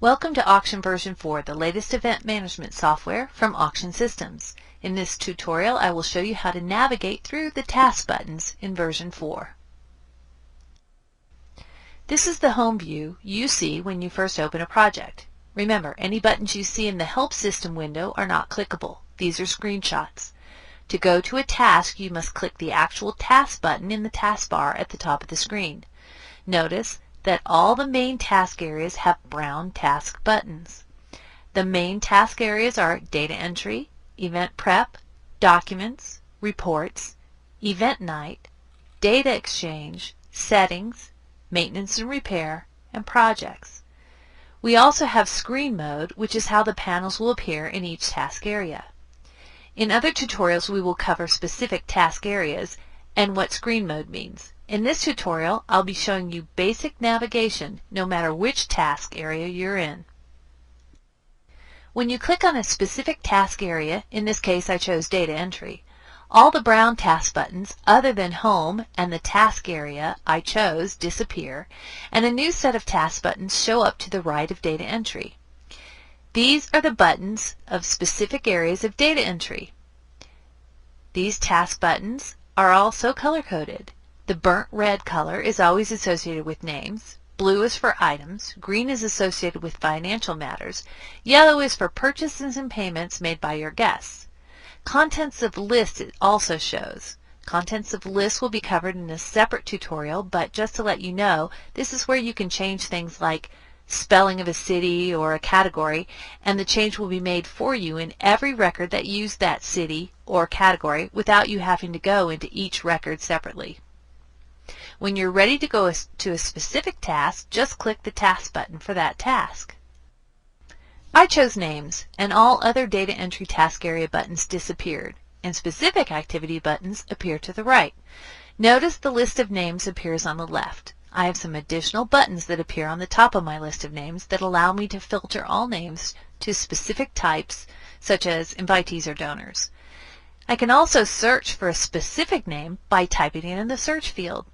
Welcome to Auction version 4, the latest event management software from Auction Systems. In this tutorial, I will show you how to navigate through the task buttons in version 4. This is the home view you see when you first open a project. Remember, any buttons you see in the Help System window are not clickable. These are screenshots. To go to a task, you must click the actual task button in the taskbar at the top of the screen. Notice that all the main task areas have brown task buttons. The main task areas are Data Entry, Event Prep, Documents, Reports, Event Night, Data Exchange, Settings, Maintenance and Repair, and Projects. We also have Screen Mode, which is how the panels will appear in each task area. In other tutorials, we will cover specific task areas and what Screen Mode means. In this tutorial, I'll be showing you basic navigation no matter which task area you're in. When you click on a specific task area, in this case I chose Data Entry, all the brown task buttons other than Home and the task area I chose disappear, and a new set of task buttons show up to the right of Data Entry. These are the buttons of specific areas of data entry. These task buttons are also color-coded. The burnt red color is always associated with names, blue is for items, green is associated with financial matters, yellow is for purchases and payments made by your guests. Contents of list it also shows. Contents of list will be covered in a separate tutorial, but just to let you know, this is where you can change things like spelling of a city or a category, and the change will be made for you in every record that used that city or category without you having to go into each record separately. When you're ready to go to a specific task, just click the task button for that task. I chose Names, and all other data entry task area buttons disappeared, and specific activity buttons appear to the right. Notice the list of names appears on the left. I have some additional buttons that appear on the top of my list of names that allow me to filter all names to specific types, such as invitees or donors. I can also search for a specific name by typing it in the search field.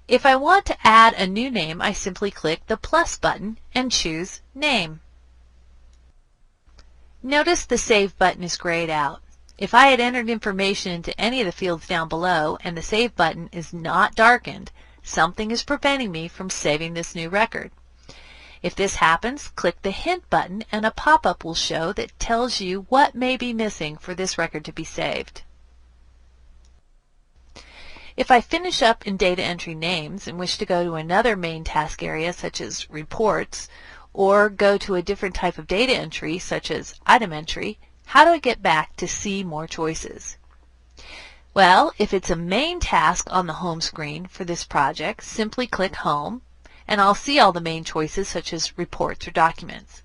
If I want to add a new name, I simply click the plus button and choose Name. Notice the Save button is grayed out. If I had entered information into any of the fields down below and the Save button is not darkened, something is preventing me from saving this new record. If this happens, click the Hint button and a pop-up will show that tells you what may be missing for this record to be saved. If I finish up in Data Entry Names and wish to go to another main task area such as Reports, or go to a different type of data entry such as Item Entry, how do I get back to see more choices? Well, if it's a main task on the home screen for this project, simply click Home, and I'll see all the main choices such as Reports or Documents.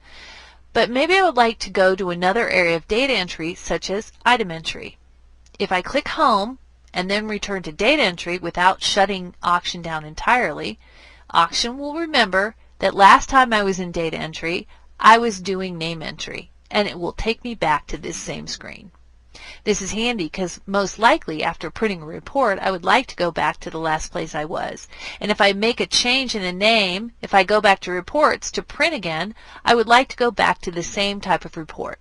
But maybe I would like to go to another area of data entry such as Item Entry. If I click Home and then return to Data Entry without shutting Auction down entirely, Auction will remember that last time I was in Data Entry, I was doing Name Entry, and it will take me back to this same screen. This is handy because most likely after printing a report, I would like to go back to the last place I was. And if I make a change in a name, if I go back to Reports to print again, I would like to go back to the same type of report.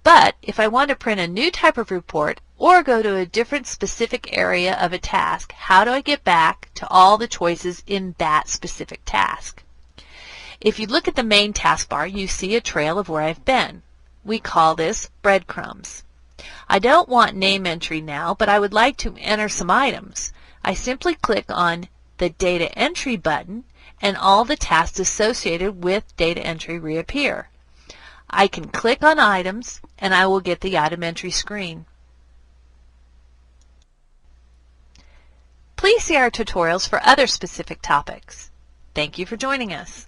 But if I want to print a new type of report or go to a different specific area of a task, how do I get back to all the choices in that specific task? If you look at the main taskbar, you see a trail of where I've been. We call this breadcrumbs. I don't want name entry now, but I would like to enter some items. I simply click on the Data Entry button, and all the tasks associated with data entry reappear. I can click on Items, and I will get the Item Entry screen. Please see our tutorials for other specific topics. Thank you for joining us.